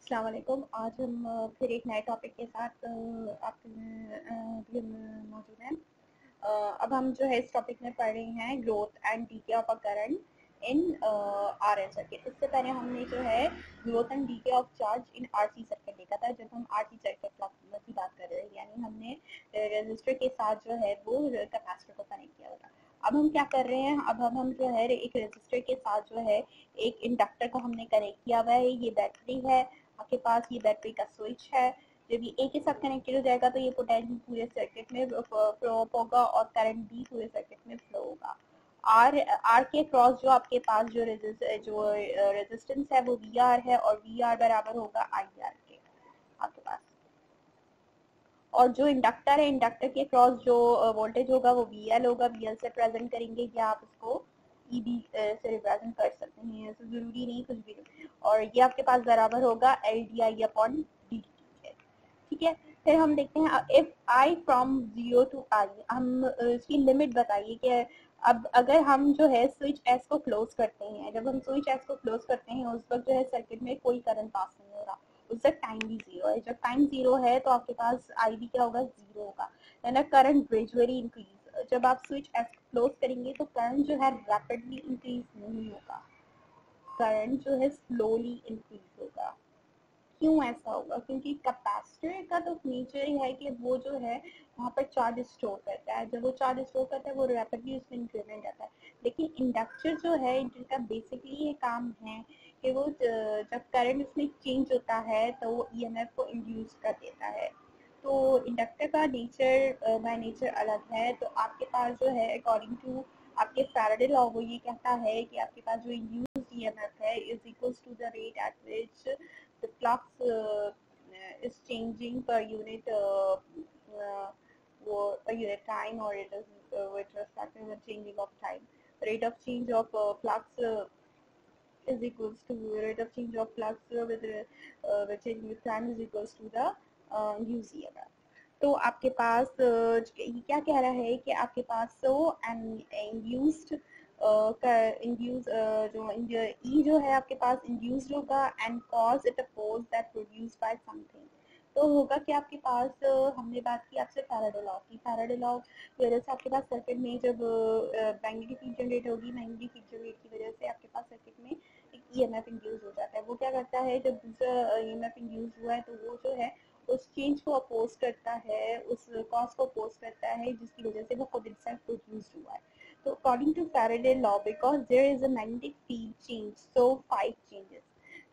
अस्सलाम वालेकुम। आज हम फिर एक नए टॉपिक के साथ आपके लिए मौजूद हैं। अब हम जो है इस टॉपिक में पढ़ रहे हैं growth and DK of a current in RL circuit. इससे पहले हमने जो है growth and DK of charge in RC circuit देखा था, जब हम आरसी सर्किट की बात कर रहे हैं, यानी हमने रेजिस्टर के साथ जो है वो कैपेसिटर को कनेक्ट किया था। अब हम क्या कर रहे हैं, अब हम जो है एक रेजिस्टर के साथ जो है एक इंडक्टर को हमने कनेक्ट किया हुआ है। ये बैटरी है आपके पास, ये बैटरी का स्विच है। जब ये एक के साथ कनेक्टेड हो जाएगा तो ये पोटेंशियल पूरे सर्किट में फ्लो होगा और करंट भी पूरे सर्किट में फ्लो होगा। आर के क्रॉस जो आपके पास जो रेजिस्टेंस है वो वी आर है, और वी आर बराबर होगा आई आर के आपके पास। और जो इंडक्टर है, इंडक्टर के क्रॉस जो वोल्टेज होगा वो वी एल होगा। वी एल से प्रेजेंट करेंगे या आप उसको ई बी से रिप्रेजेंट कर सकते हैं, ऐसा जरूरी नहीं कुछ भी नहीं। और ये आपके पास बराबर होगा L D I upon D T के। ठीक है, फिर हम देखते हैं इफ आई फ्रॉम 0 टू आई, हम इसकी लिमिट बताइए कि अब अगर हम जो है स्विच एस को क्लोज करते हैं, जब हम स्विच एस को क्लोज करते हैं उस वक्त जो है सर्किट में कोई करंट पास नहीं हो रहा, उस वक्त टाइम भी जीरो है। जब टाइम जीरो है तो आपके पास आई भी क्या होगा, जीरो होगा, यानी करंट ग्रेजुअली इंक्रीज। जब आप स्विच एस क्लोज करेंगे तो करंट जो है रैपिडली इंक्रीज नहीं होगा, करंट जो है स्लोली इंक्रीज होगा। क्यों ऐसा होगा? क्योंकि कैपेसिटर का तो नेचर ही है कि वो जो है वहाँ पर चार्ज स्टोर करता है। जब वो चार्ज स्टोर करता है वो रैपिडली उसमें इंक्रीमेंट आता है। लेकिन इंडक्टर जो है, इनका बेसिकली ये काम है कि वो जब करंट उसमें चेंज होता है तो वो ईएमएफ को इंड्यूस कर देता है। तो इंडक्टर का नेचर बाय नेचर अलग है। तो आपके पास जो है अकॉर्डिंग टू आपके फैराडे लॉ वो ये कहता है कि आपके पास जो इंड्यूस्ड ईएमएफ है is equals to the rate at which the flux is changing per unit per unit time, or it is with respect to the changing of time. Rate of change of flux is equals to rate of change of flux with changing with time is equals to the UCMF. तो आपके पास ये क्या कह रहा है कि आपके पास so induced induce जो ई जो है आपके पास इंड्यूस्ड होगा and cause it a force that produced by something. तो होगा कि आपके पास हमने बात की आपसे फैराडे लॉ की। फैराडे लॉ की वजह से आपके पास सर्किट में जब मैग्नेटिक फील्ड जनरेट होगी, मैग्नेटिक फील्ड जनरेट की वजह से आपके पास सर्किट में एक ईएमएफ इंड्यूस हो जाता है। वो क्या करता है, जब दूसरा ईएमएफ इंड्यूस हुआ है तो वो जो है उस चेंज को अपोज करता है, उस कॉज को अपोज करता है जिसकी वजह से वो खुद इटसेल्फ प्रोड्यूस हुआ है। तो according to Faraday law, because there is a magnetic field change, so 5 changes.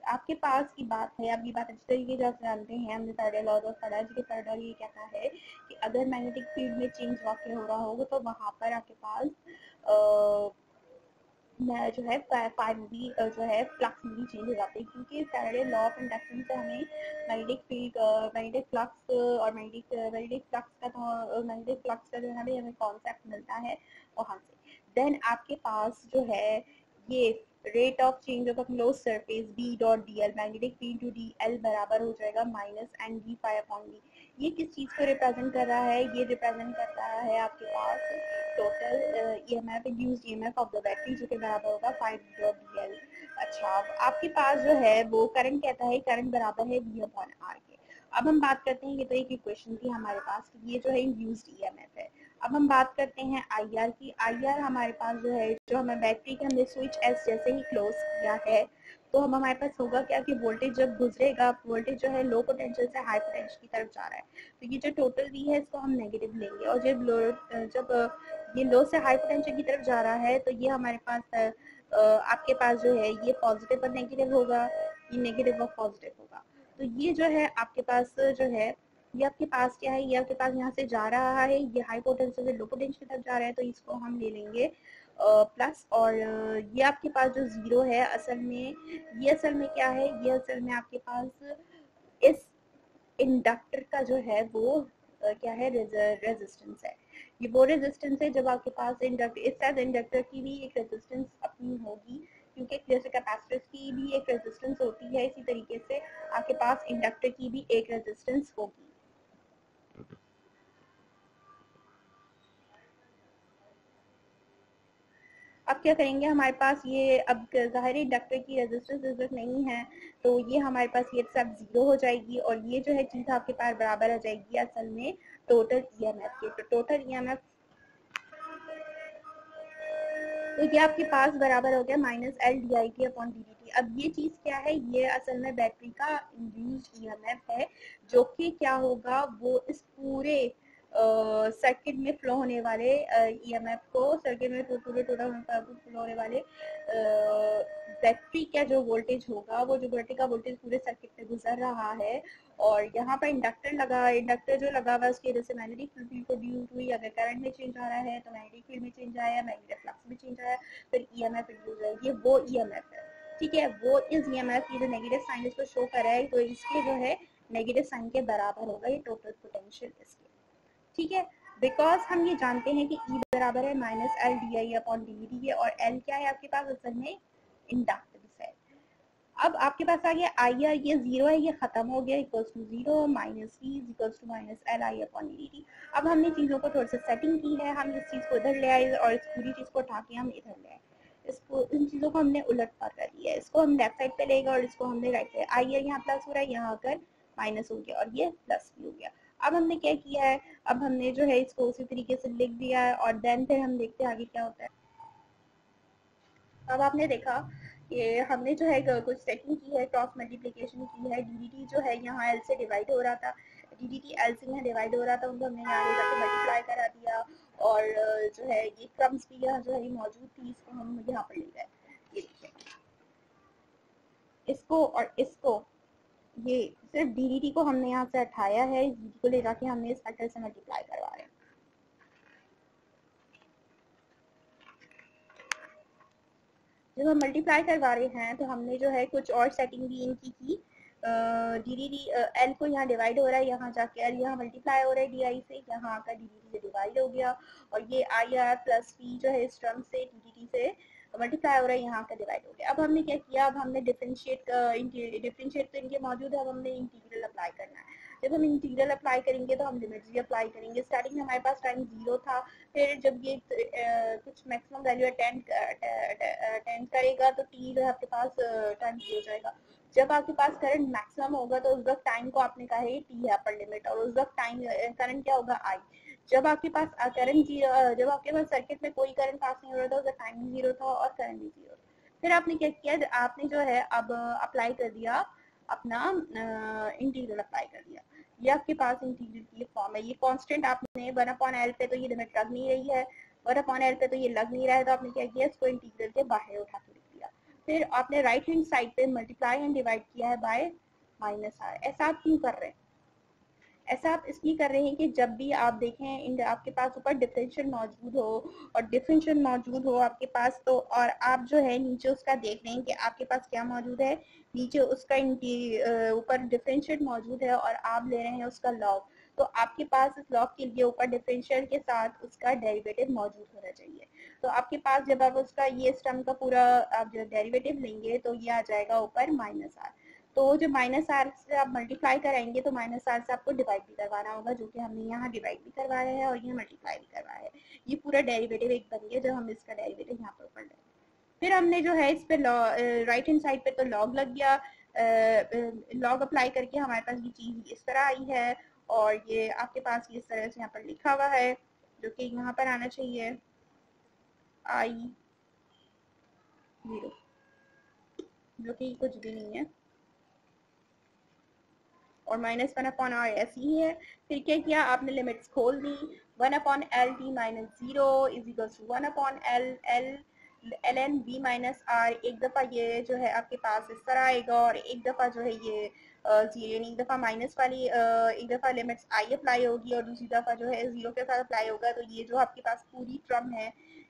आपके पास की बात है, आप ये बात अच्छी तरीके से जानते हैं, हमने फैराडे लॉ जो पढ़ा है, फैराडे लॉ ये कहता है कि अगर मैग्नेटिक फील्ड में चेंज वाकई हो रहा होगा तो वहां पर आपके पास जो है फाइव भी जो है फ्लक्स भी चेंज हो जाते हैं। क्योंकि फैराडे लॉ ऑफ इंडक्शन से हमें मैग्नेटिक फील्ड मैग्नेटिक फ्लक्स और मैग्नेटिक फ्लक्स का तो मैग्नेटिक फ्लक्स का जो है हमें कॉन्सेप्ट मिलता है वहाँ से। देन आपके पास जो है ये rate of change of close surface B dot D L, magnetic field to D L बराबर हो जाएगा minus N D five upon D. ये किस चीज को रिप्रेजेंट कर रहा है? ये रिप्रेजेंट कर रहा है आपके पास total EMF induced EMF of the battery, जो कि बराबर होगा 5 डॉट डी एल। अच्छा, अब आपके पास जो है वो करंट कहता है करंट बराबर है वी अपॉन आर के। अब हम बात करते हैं, ये तो एक इक्वेशन थी हमारे पास, ये जो है इंड्यूस्ड ईएमएफ है। अब हम बात करते हैं आईआर की। आईआर हमारे पास जो है, जो हमें बैटरी के हमने स्विच एस जैसे ही क्लोज किया है तो हम हमारे पास होगा क्या कि वोल्टेज जब गुजरेगा, वोल्टेज जो है लो पोटेंशियल से हाई पोटेंशियल की तरफ जा रहा है, तो ये जो टोटल वी है इसको हम नेगेटिव लेंगे। और जब ये लो से हाई पोटेंशियल की तरफ जा रहा है तो ये हमारे पास आपके पास जो है ये पॉजिटिव और नेगेटिव होगा, ये नेगेटिव और पॉजिटिव होगा। तो ये जो है आपके पास जो है ये आपके पास क्या है, ये आपके पास यहाँ से जा रहा है, ये हाई पोटेंशियल से लो पोटेंशियल की तरफ जा रहा है, तो इसको हम ले लेंगे प्लस। और ये आपके पास जो जीरो है असल में, ये असल में क्या है, ये असल में आपके पास इस इंडक्टर का जो है वो क्या है, रेजिस्टेंस है। ये वो रेजिस्टेंस है जब आपके पास इंडक्टर, इस साइड इंडक्टर की भी एक रेजिस्टेंस अपनी होगी, क्योंकि जैसे कैपेसिटर की भी एक रेजिस्टेंस होती है, इसी तरीके से आपके पास इंडक्टर की भी एक रेजिस्टेंस होगी। अब क्या करेंगे, हमारे पास ये अब ज़ाहिर इंडक्टर की रेजिस्टेंस नहीं है, तो ये हमारे पास ये सब जीरो हो जाएगी और ये जो है चीज़ आपके पास बराबर आ जाएगी असल में टोटल ईएमएफ के। तो टोटल ईएमएफ तो ये आपके पास बराबर हो गया minus L D I T upon D D T. अब ये चीज़ क्या है, ये असल में बैटरी का इंड्यूस्ड ईएमएफ है, जो कि क्या होगा, वो इस पूरे सर्किट में फ्लो होने वाले ईएमएफ को, सर्किट में पूरे टोटल फ्लो होने वाले बैटरी का जो वोल्टेज होगा, वो जो बैटरी का वोल्टेज पूरे सर्किट में गुजर रहा है, और यहाँ पर इंडक्टर जो लगा हुआ है उसकी वजह से मैग्नेटिक फील्ड भी प्रोड्यूस हुई। अगर करंट में चेंज आ रहा है तो मैग्नेटिक फील्ड में चेंज आया, मैग्नेटिक फ्लक्स में चेंज आया, फिर ईएमएफ इंड्यूस है। ये वो ईएमएफ है, ठीक है, वो इस ईएमएफ की जो नेगेटिव साइन इसको शो कर रहा है, तो इसके जो है नेगेटिव साइन के बराबर होगा ये टोटल पोटेंशियल इसके, ठीक है। बिकॉज हम ये जानते हैं कि E बराबर है minus L D I upon D we T, और एल क्या है आपके पास असल में इंडक्टेंस है। अब आपके पास आ गया आई आर, ये जीरो है, ये खत्म हो गया, equals to zero, minus V equals to minus L I upon D T. अब हमने चीज़ों को थोड़ा सा सेटिंग की है, हम इस चीज़ को इधर ले आए और इस पूरी चीज़ को उठा के हम इधर ले आए, इसको इन चीज़ों को हमने उलट पार कर दिया है, इसको हम लेफ्ट साइड पे लेगा और इसको हमने राइट साइड, आई आर यहाँ प्लस हो रहा है, यहाँ आकर माइनस हो गया और ये प्लस भी हो गया। अब हमने क्या किया है, अब हमने जो है इसको उसी तरीके से लिख दिया है और देन फिर हम देखते हैं आगे क्या होता है। अब आपने देखा कि हमने जो है कुछ सेटिंग की है, क्रॉस मल्टीप्लिकेशन की है, डीडीटी जो है यहाँ एल से डिवाइड हो रहा था, डीडीटी एल से यहाँ डिवाइड हो रहा था, उनको हमने यहाँ ले जाकर मल्टीप्लाई करा दिया, और जो है ये क्रम्स भी यहाँ जो है मौजूद थी, इसको हम यहाँ पर ले गए, ये देखिए इसको और इसको, ये सिर्फ डीडीटी को हमने यहाँ से हटाया है, इस को ले जाके हमने इस फैक्टर से मल्टीप्लाई करवा रहे हैं। जब हम मल्टीप्लाई करवा रहे हैं तो हमने जो है कुछ और सेटिंग भी इनकी की, डी डी डी एल को यहाँ डिवाइड हो रहा है, यहाँ जाके एल यहाँ मल्टीप्लाई हो रहा है डी आई से, यहाँ आकर डी डी टी से डिवाइड हो गया, और ये आई आर प्लस पी जो है इस टर्म से डी डी टी से मल्टीप्लाई हो रहा है, यहाँ का डिवाइड हो गया। अब हमने क्या किया, अब हमने डिफरेंशिएट तो इनके मौजूद है, अब हमने इंटीग्रल अप्लाई करना है। जब हम इंटीग्रल अप्लाई करेंगे तो हम लिमिट्स भी अप्लाई करेंगे। स्टार्टिंग में हमारे पास टाइम जीरो था, फिर जब ये कुछ मैक्सिमम वैल्यू अटेंड करेगा तो टी जो है आपके पास टाइम हो जाएगा। जब आपके पास करंट मैक्सिमम होगा तो उस वक्त टाइम को आपने कहा है टी है अपर लिमिट, और उस वक्त टाइम करंट क्या होगा आई। जब आपके पास करंट जब आपके पास सर्किट में कोई करंट पास नहीं हो रहा था, उसका टाइम भी जीरो था और करंट भी जीरो। फिर आपने क्या किया, आपने जो है अब अप्लाई कर दिया अपना इंटीग्रल अप्लाई कर दिया। ये आपके पास इंटीग्रल की फॉर्म है, ये कांस्टेंट आपने 1/L पे तो ये लिमिट लग नहीं रही है, 1/L पे तो ये लग नहीं रहा है, तो आपने क्या किया, इसको इंटीग्रल के बाहर उठा के लिख दिया। फिर आपने राइट हैंड साइड पे मल्टीप्लाई एंड डिवाइड किया है बाय माइनस आर। ऐसा आप क्यों कर रहे हैं, ऐसा आप इसलिए कर रहे हैं कि जब भी आप देखें आपके पास ऊपर डिफरेंशियल मौजूद हो, और डिफरेंशियल मौजूद हो आपके पास तो, और आप जो है नीचे उसका देख रहे हैं कि आपके पास क्या मौजूद है, नीचे उसका ऊपर डिफरेंशियल मौजूद है और आप ले रहे हैं उसका लॉग, तो आपके पास इस लॉग के लिए ऊपर डिफरेंशियल के साथ उसका डेरिवेटिव मौजूद होना चाहिए। तो आपके पास जब आप उसका ये टर्म का पूरा आप जो डेरिवेटिव लेंगे तो ये आ जाएगा ऊपर माइनस आर। तो जो माइनस आर से आप मल्टीप्लाई कराएंगे तो माइनस आर से आपको डिवाइड भी करवाना होगा, जो कि हमने यहाँ डिवाइड भी करवाया है और ये मल्टीप्लाई भी करवाया है। ये पूरा डेरिवेटिव एक बन गया जब हम इसका डेरिवेटिव यहाँ पर पढ़ रहे हैं। फिर हमने जो है इस पे राइट हैंड साइड पे तो लॉग लग गया, लॉग अप्लाई करके हमारे पास ये चीज़ इस तरह आई है, और ये आपके पास ये इस तरह से यहाँ पर लिखा हुआ है, जो कि यहाँ पर आना चाहिए आई 0, जो कि कुछ भी नहीं है, और -1/r ऐसी ही है। फिर क्या किया, आपने लिमिट्स खोल दी, 1/L t - 0 is equals to 1/L ln v - r। एक दफ़ा ये जो है आपके पास इस तरह आएगा, और एक दफ़ा जो है ये यानी एक दफ़ा माइनस वाली एक दफ़ा लिमिट्स आई अप्लाई होगी और दूसरी दफ़ा जो है जीरो के साथ अप्लाई होगा। तो ये जो आपके पास पूरी टर्म है,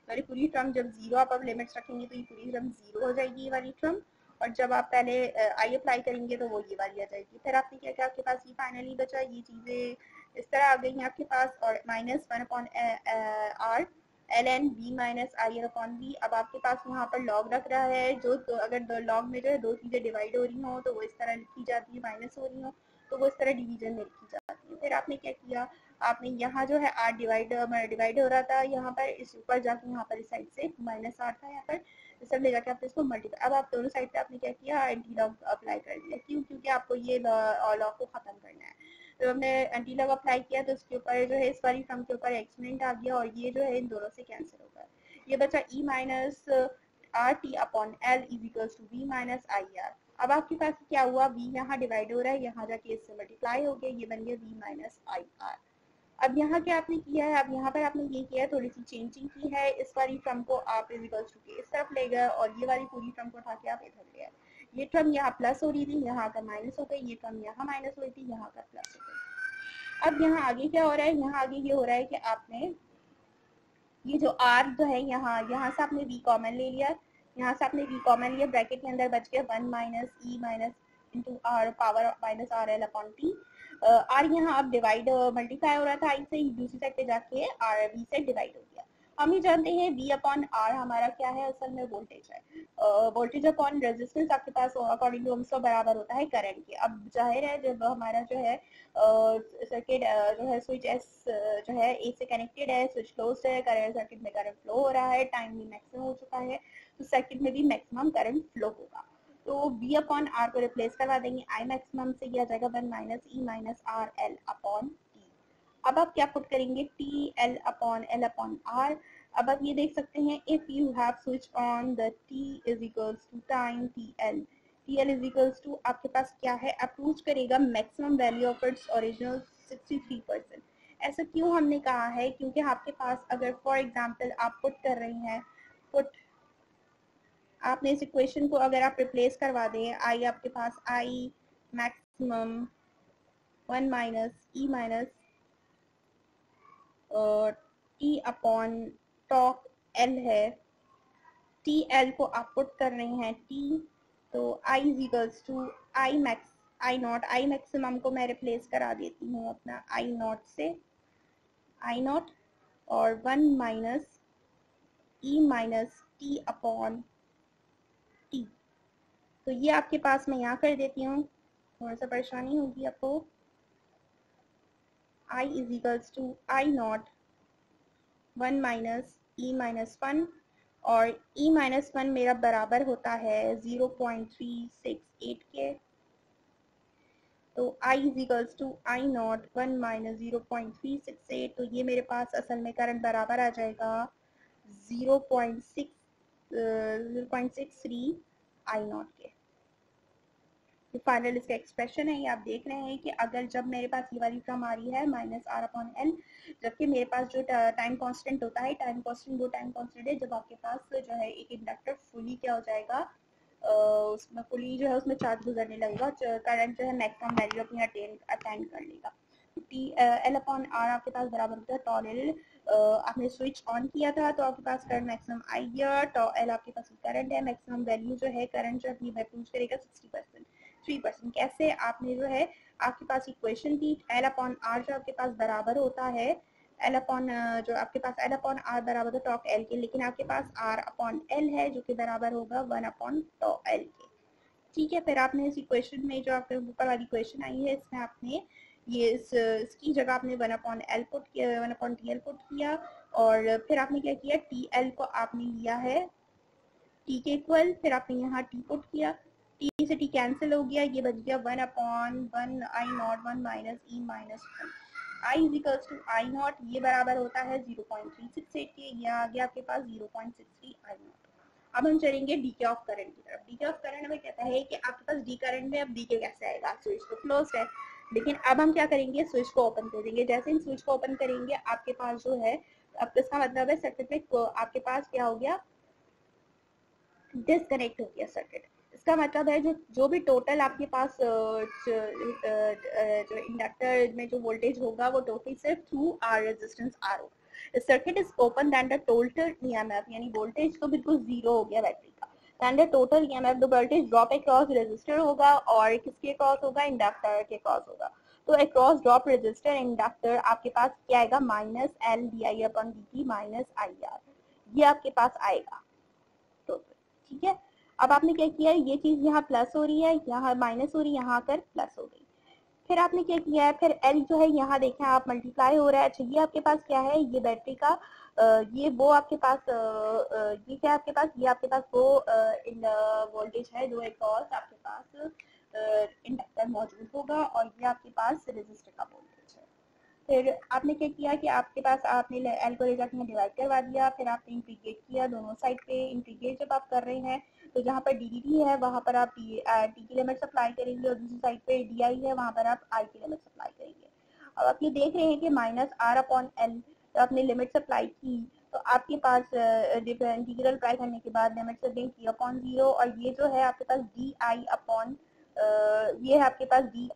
वाली पूरी टर्म जब जीरो आप अब लिमिट्स रखेंगे तो ये पूरी टर्म जीरो हो जाएगी, ये वाली टर्म, और जब आप पहले आई अप्लाई करेंगे तो वो ये वाली आ जाएगी। फिर आपने क्या किया, आपके पास ये फाइनली बचा, ये चीज़ें इस तरह आ गई हैं आपके पास, और -1/r ln v - i upon v। अब आपके पास वहाँ पर लॉग रख रहा है, जो तो अगर लॉग में जो है दो चीज़ें डिवाइड हो रही हो तो वो इस तरह लिखी जाती है, माइनस हो रही हो तो वो इस तरह डिवीजन में लिखी जाती है। फिर आपने क्या किया, आपने यहाँ जो है आर डिवाइड हो रहा था, यहाँ पर इस ऊपर जाके यहाँ पर इस साइड से माइनस आर था, यहाँ पर इस सब ले जाके आपने इसको मल्टीप्लाई, अब आप दोनों साइड पे आपने क्या किया, एंटी लॉग अप्लाई कर दिया। क्यों? क्योंकि आपको ये लॉ को खत्म करना है। तो हमने एंटी लॉग अप्लाई किया तो उसके ऊपर जो है इस वाली टर्म के ऊपर एक्सपोनेंट आ गया और ये जो है इन दोनों से कैंसिल होगा। ये बचा e minus R T upon L is equals to V minus I R. अब आपके पास क्या हुआ, v यहाँ डिवाइड हो रहा है, यहाँ जाके इससे मल्टीप्लाई हो गया, ये बन गया v माइनस आई आर। अब यहाँ क्या आपने किया है, अब यहाँ पर आपने ये किया है, थोड़ी सी चेंजिंग की है, इस वाली टर्म को आप इज इक्वल्स टू के इस तरफ ले गए और ये वाली पूरी टर्म को उठा के आप इधर ले आए। ये टर्म यहाँ प्लस हो रही थी, यहाँ का माइनस हो गई, ये टर्म यहाँ माइनस हो रही थी, यहाँ का प्लस हो गई। अब यहाँ आगे क्या हो रहा है, यहाँ आगे ये हो रहा है कि आपने ये जो r जो है यहाँ से आपने v कॉमन ले लिया, यहाँ से आपने v कॉमन लिया, ब्रैकेट के अंदर बच गया 1 माइनस ई minus into R power minus R L upon T. R यहाँ अब डिवाइड मल्टीप्लाई हो रहा था आई से, दूसरी साइड पे जाके आर वी से डिवाइड हो गया। हम ही जानते हैं v अपॉन आर हमारा क्या है, असल में वोल्टेज है। वोल्टेज अपॉन रेजिस्टेंस आपके पास अकॉर्डिंग टू ओम्स लॉ बराबर होता है करंट के। अब जाहिर है जब हमारा जो है सर्किट जो है स्विच एस जो है ए से कनेक्टेड है, स्विच क्लोज्ड है, करंट सर्किट में करंट फ्लो हो रहा है, टाइम भी मैक्सिमम हो चुका है, तो सर्किट में भी मैक्सिमम करंट फ्लो होगा। तो v अपॉन आर को रिप्लेस करवा देंगे, आई मैक्सिमम से यह आ जाएगा 1 माइनस ई minus R L upon T. अब आप क्या पुट करेंगे, टी एल अपॉन आर। अब आप ये देख सकते हैं, if you have switch on the t is equals to time T L is equals to आपके पास क्या है, अप्रोच करेगा maximum value of its original 63%। ऐसा क्यों हमने कहा है, क्योंकि आपके पास अगर फॉर एग्जांपल आप पुट कर रही हैं, पुट आपने इस इक्वेशन को अगर आप रिप्लेस करवा दें, आई आपके पास I maximum 1 minus E minus T upon टॉक एल है, टी एल को आप पुट कर रहे हैं टी, तो I is equals to I max I naught, I maximum को मैं रिप्लेस करा देती हूँ अपना आई नॉट से, आई नॉट और 1 माइनस ई माइनस टी अपॉन टी। तो ये आपके पास मैं यहाँ कर देती हूँ, थोड़ा सा परेशानी होगी आपको। I is equals to I naught 1 minus E minus 1 और e माइनस 1 मेरा बराबर होता है 0.368 के। तो I is equals to I naught 1 minus 0.368, तो ये मेरे पास असल में करंट बराबर आ जाएगा 0.63 आई नॉट के। तो फाइनल इसका एक्सप्रेशन है, ये आप देख रहे हैं कि अगर जब मेरे पास ये वाली टर्म आ रही है माइनस आर अपॉन एल, जबकि मेरे पास जो टाइम कांस्टेंट होता है, टाइम कांस्टेंट वो टाइम कांस्टेंट है जब आपके पास जो है एक इंडक्टर फुली क्या हो जाएगा, उसमें फुली जो है उसमें चार्ज गुजरने लगेगा, करंट जो है मैक्सिमम वैल्यू अपनी अटेंड कर लेगा। टी एल अपॉन आर आपके पास बराबर होता है टॉल एल। आपने स्विच ऑन किया था तो आपके पास करंट मैक्सिमम आई गया, टॉ एल आपके पास करंट है, मैक्सिमम वैल्यू जो है करंट जो अपनी अप्रोच करेगा 3%। कैसे, आपने जो है आपके पास इक्वेशन थी एल अपॉन आर जो आपके पास बराबर होता है एल अपॉन जो आपके पास एल अपॉन आर बराबर होता है टॉक एल के, लेकिन आपके पास आर अपॉन एल है जो कि बराबर होगा 1 अपॉन टॉ एल के। ठीक है, फिर आपने इस इक्वेशन में जो आपके ऊपर वाली इक्वेशन आई है इसमें आपने ये इसकी जगह आपने 1 अपॉन एल पुट किया, 1 अपॉन टी एल पुट किया और फिर आपने क्या किया, टी एल को आपने लिया है टी के इक्वल, फिर आपने यहाँ टी पुट किया, टी से टी कैंसिल हो गया, ये बच गया 1 अपॉन 1 I naught 1 minus E minus 1। I is equals to I naught, ये बराबर होता है 0.368 के, ये आ गया आपके पास 0.63 आई नॉट। अब हम चलेंगे डी के ऑफ करंट की तरफ। डी के ऑफ करंट में कहता है कि आपके पास डी करंट में अब डी के कैसे आएगा, स्विच तो क्लोज है, लेकिन अब हम क्या करेंगे, स्विच को ओपन कर देंगे। जैसे हम स्विच को ओपन करेंगे आपके पास जो है, अब इसका मतलब है सर्किट में आपके पास क्या हो गया, डिस्कनेक्ट हो गया सर्किट। इसका मतलब है जो भी टोटल आपके पास जो इंडक्टर में जो वोल्टेज होगा वो टोटल सिर्फ थ्रू आर रेजिस्टेंस आर होगा। Circuit is open then the total EMF, यानी वोल्टेज तो बिल्कुल जीरो हो गया बैटरी का, then the total EMF the voltage drop across resistor होगा और किसके अक्रॉस होगा, इंडक्टर के अक्रॉस होगा। तो अक्रॉस ड्रॉप रेजिस्टर इंडक्टर आपके पास क्या आएगा, minus L D I upon D T minus I are, ये आपके पास आएगा। तो ठीक है, अब आपने क्या किया, ये चीज यहाँ प्लस हो रही है, यहाँ माइनस हो रही है, यहाँ आकर प्लस हो गई। फिर आपने क्या किया है, फिर एल जो है यहाँ देखें आप मल्टीप्लाई हो रहा है। अच्छा ये आपके पास क्या है, ये बैटरी का ये वो आपके पास ये क्या आपके पास, ये आपके पास वो इन वोल्टेज है जो एक और आपके पास इंडक्टर मौजूद होगा, और ये आपके पास रेजिस्टर का वोल्टेज है। फिर आपने क्या किया कि आपके पास आपने एल को ले जाकर डिवाइड करवा दिया, फिर आपने इंटीग्रेट किया दोनों साइड पे। इंटीग्रेट जब आप कर रहे हैं तो जहाँ पर डी डी टी है वहाँ पर आप टी की लिमिट अप्लाई करेंगे, और दूसरी साइड पे डी आई है वहाँ पर आप आई की लिमिट अप्लाई करेंगे। अब आप ये देख रहे हैं कि माइनस आर अपॉन एल तो आपने लिमिट अप्लाई की, तो आपके पास इंटीग्रल अप्लाई करने के बाद लिमिट से दें टी अपॉन जीरो, और ये जो है आपके पास डी आई अपॉन ये है आपके पास डी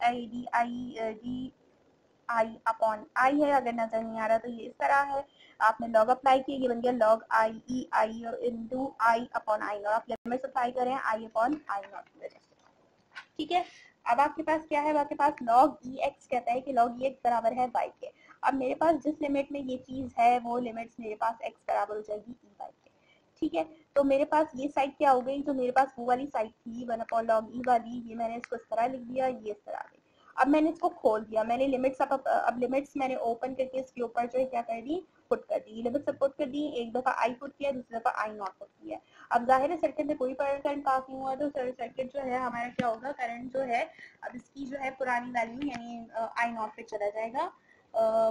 आई अपॉन आई है। अगर नजर नहीं आ रहा तो ये इस तरह है, आपने लॉग अप्लाई किया, ये बन गया log I E I into I upon I not. आप लिमिट अप्लाई करें आई अपॉन आई नॉट की वजह से, ठीक है। अब आपके पास क्या है, आपके पास लॉग ई एक्स कहता है कि लॉग ई एक्स बराबर है वाई के। अब मेरे पास जिस लिमिट में ये चीज है वो लिमिट्स मेरे पास एक्स बराबर हो जाएगी ई वाई के, ठीक है। तो मेरे पास ये साइड क्या हो गई, जो मेरे पास वो वाली साइड थी वन अपॉन लॉग ई वाली, ये मैंने इसको इस तरह लिख दिया, ये इस तरह आ गई। अब मैंने इसको खोल दिया, मैंने लिमिट्स अब लिमिट्स मैंने ओपन करके इसके ऊपर जो है क्या कर दी, पुट कर दी, लिमिट्स सब पुट कर दी। एक दफा आई पुट किया, दूसरी दफा आई नॉट पुट किया। अब जाहिर है सर्किट में कोई करंट पास नहीं हुआ, तो सर्किट जो है हमारा क्या होगा, करंट जो है अब इसकी जो है पुरानी वैल्यू यानी आई नॉट पे चला जाएगा,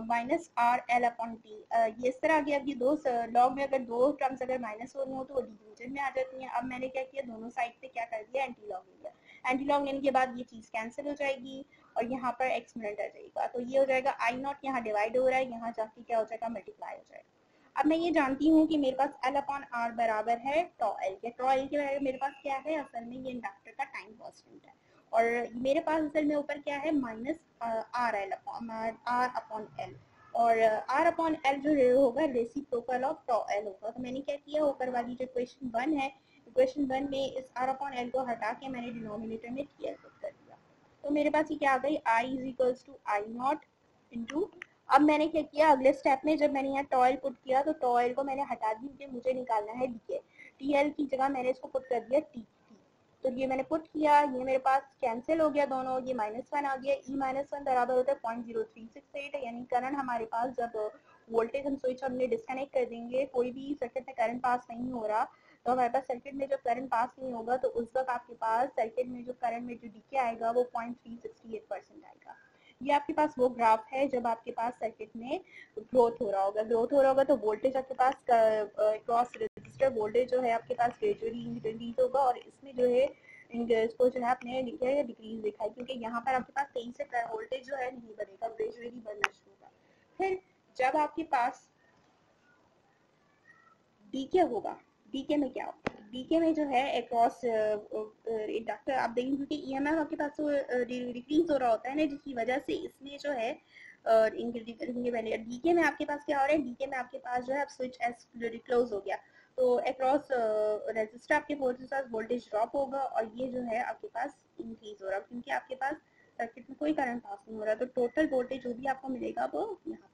minus R L upon T. ये इस तरह आ गया। अब ये दो लॉग में अगर दो टर्म्स अगर माइनस हो रही हो तो वो डिवीजन में आ जाती हैं। अब मैंने क्या किया, दोनों साइड पे क्या कर दिया, एंटी लॉग ले लिया। एंटी लॉग लेने के बाद ये चीज कैंसिल हो जाएगी और यहाँ पर एक्सपोनेंट आ जाएगा, तो ये हो जाएगा आई नॉट, यहाँ डिवाइड हो रहा है, यहाँ जाके क्या हो जाएगा, मल्टीप्लाई हो जाएगा। अब मैं ये जानती हूँ कि मेरे पास एल अपॉन आर बराबर है टॉ एल के। टॉ एल के बराबर मेरे पास क्या है, असल में ये इंडक्टर का टाइम कांस्टेंट है, और मेरे पास असल में ऊपर क्या है, minus R L upon L, और आर अपॉन एल जो होगा रेसिप्रोकल ऑफ टॉ एल होगा। तो मैंने क्या किया, ऊपर वाली जो इक्वेशन 1 है, इक्वेशन 1 में इस आर अपॉन एल को हटा के मैंने डिनोमिनेटर में टी एल पुट कर दिया। तो मेरे पास ये क्या आ गई, I is equals to I naught into. अब मैंने क्या किया, अगले स्टेप में जब मैंने यहाँ टॉयल पुट किया तो टॉयल को मैंने हटा दी क्योंकि मुझे निकालना है डी के। टी एल की जगह मैंने इसको पुट कर दिया टी। तो ये मैंने पुट किया, ये मेरे पास कैंसिल हो गया दोनों, ये -1 आ गया। ई -1 बराबर होता है 0.0368, यानी करंट हमारे पास जब वोल्टेज हम स्विच हमने डिस्कनेक्ट कर देंगे, कोई भी सर्किट में करंट पास नहीं हो रहा, तो हमारे पास सर्किट में जब करंट पास नहीं होगा तो उस वक्त आपके पास सर्किट में जो करंट में जो डीके आएगा वो 0.368% आएगा। ये आपके पास वो ग्राफ है जब आपके पास सर्किट में ग्रोथ हो रहा होगा। ग्रोथ हो रहा होगा तो वोल्टेज आपके पास क्रॉस रेजिस्टर वोल्टेज जो है आपके पास ग्रेजुअली इंक्रीज होगा, और इसमें जो है इसको जो है आपने लिखा है डिक्रीज लिखा है, क्योंकि यहाँ पर आपके पास तेजी से वोल्टेज जो है नहीं बढ़ेगा, ग्रेजुअली बढ़ना शुरू होगा। फिर जब आपके पास डीके होगा, डीके में क्या होगा, डीके में जो है अक्रॉस इंडक्टर आप देखेंगे क्योंकि ईएमएफ आपके पास तो डिक्रीज हो रहा होता है ना, जिसकी वजह से इसमें जो है डीके में आपके पास क्या हो रहा है, डीके में आपके पास जो है स्विच एस क्लोज हो गया, तो अक्रॉस रेजिस्टर आपके वोल्टेज ड्रॉप होगा, और ये जो है आपके पास इंक्रीज हो रहा है क्योंकि आपके पास सर्किट में कोई करंट पास नहीं हो रहा, तो टोटल वोल्टेज जो भी आपको मिलेगा वो यहाँ